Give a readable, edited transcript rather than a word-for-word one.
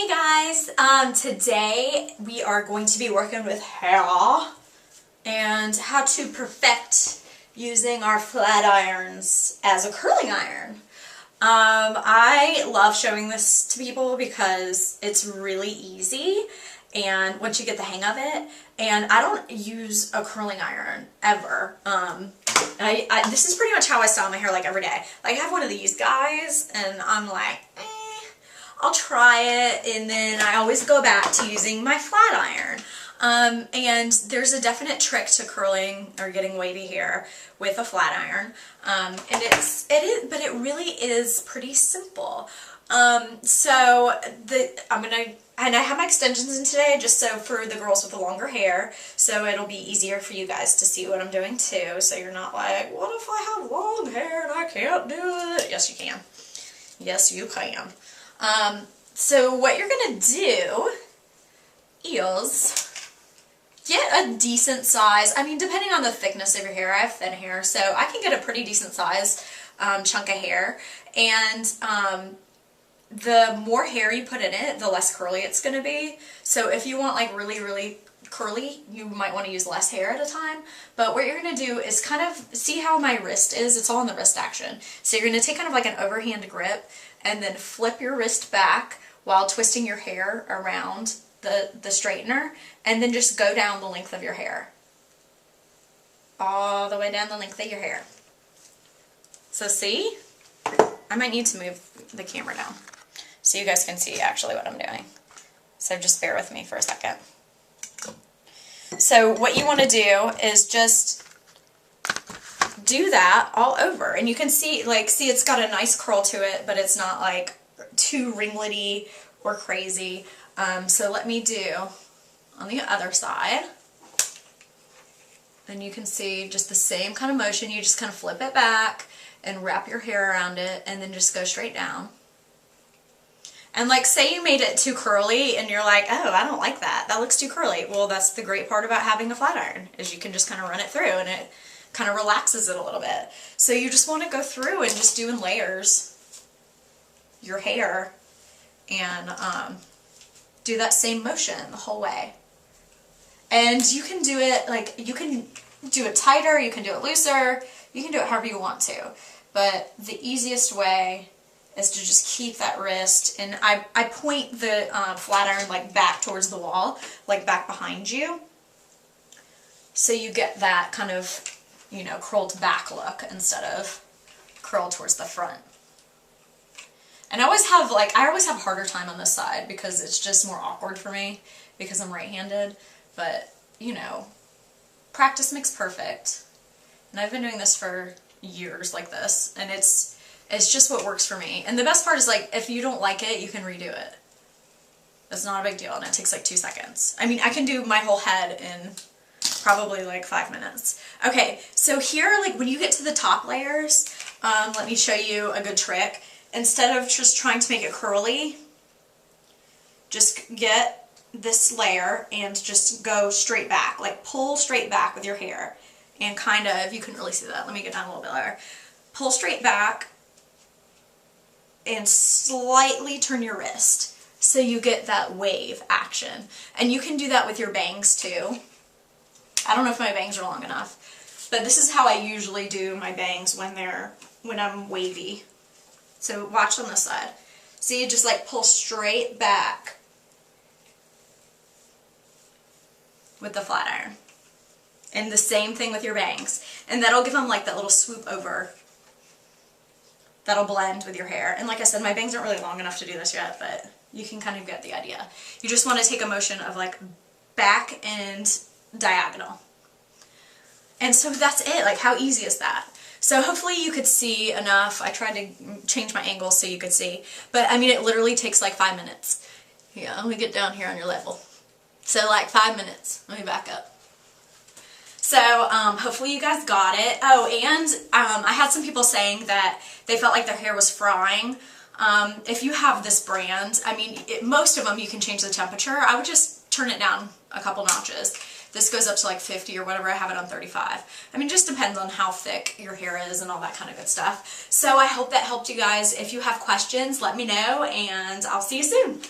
Hey guys, today we are going to be working with hair and how to perfect using our flat irons as a curling iron. I love showing this to people because it's really easy and once you get the hang of it, and I don't use a curling iron ever. This is pretty much how I style my hair like every day. Like I have one of these guys and I'm like, I'll try it, and then I always go back to using my flat iron. And there's a definite trick to curling or getting wavy hair with a flat iron. And but it really is pretty simple. And I have my extensions in today just so for the girls with the longer hair, so it'll be easier for you guys to see what I'm doing too, so you're not like, what if I have long hair and I can't do it? Yes, you can. Yes, you can. So what you're going to do is get a decent size, I mean depending on the thickness of your hair, I have thin hair, so I can get a pretty decent size chunk of hair, and the more hair you put in it, the less curly it's going to be. So if you want like really, really curly, you might want to use less hair at a time. But what you're going to do is kind of, see how my wrist is? It's all in the wrist action. So you're going to take kind of like an overhand grip and then flip your wrist back while twisting your hair around the straightener, and then just go down the length of your hair. All the way down the length of your hair. So see? I might need to move the camera down so you guys can see actually what I'm doing. So just bear with me for a second. So what you want to do is just do that all over, and you can see, see it's got a nice curl to it, but it's not like too ringlety or crazy. So let me do on the other side, and you can see just the same kind of motion. You just kind of flip it back and wrap your hair around it and then just go straight down. And like say you made it too curly and you're like, oh, I don't like that. That looks too curly. Well, that's the great part about having a flat iron, is you can just kind of run it through and it kind of relaxes it a little bit. So you just want to go through and just do in layers your hair and do that same motion the whole way. And you can do it like, you can do it tighter, you can do it looser, you can do it however you want to. But the easiest way is to just keep that wrist, and I point the flat iron like back towards the wall, like back behind you, so you get that kind of, you know, curled back look instead of curl towards the front. And I always have a harder time on this side because it's just more awkward for me because I'm right-handed, but you know, practice makes perfect. And I've been doing this for years like this, and it's just what works for me. And the best part is, like, if you don't like it, you can redo it. It's not a big deal, and it takes like 2 seconds. I mean, I can do my whole head in probably like 5 minutes. Okay, so here, like when you get to the top layers, let me show you a good trick. Instead of just trying to make it curly, just get this layer and just go straight back, like pull straight back with your hair. And kind of, you couldn't really see that, let me get down a little bit lower. Pull straight back and slightly turn your wrist so you get that wave action. And you can do that with your bangs too. I don't know if my bangs are long enough, but this is how I usually do my bangs when I'm wavy. So watch on this side. See, you just like pull straight back with the flat iron. And the same thing with your bangs. And that'll give them like that little swoop over. That'll blend with your hair. And like I said, my bangs aren't really long enough to do this yet, but you can kind of get the idea. You just want to take a motion of like back and diagonal. And so that's it. Like, how easy is that? So hopefully you could see enough. I tried to change my angle so you could see. But I mean, it literally takes like 5 minutes. Yeah, let me get down here on your level. So like 5 minutes. Let me back up. So hopefully you guys got it. Oh, and I had some people saying that they felt like their hair was frying. If you have this brand, I mean, most of them you can change the temperature. I would just turn it down a couple notches. This goes up to like 50 or whatever. I have it on 35. I mean, just depends on how thick your hair is and all that kind of good stuff. So I hope that helped you guys. If you have questions, let me know, and I'll see you soon.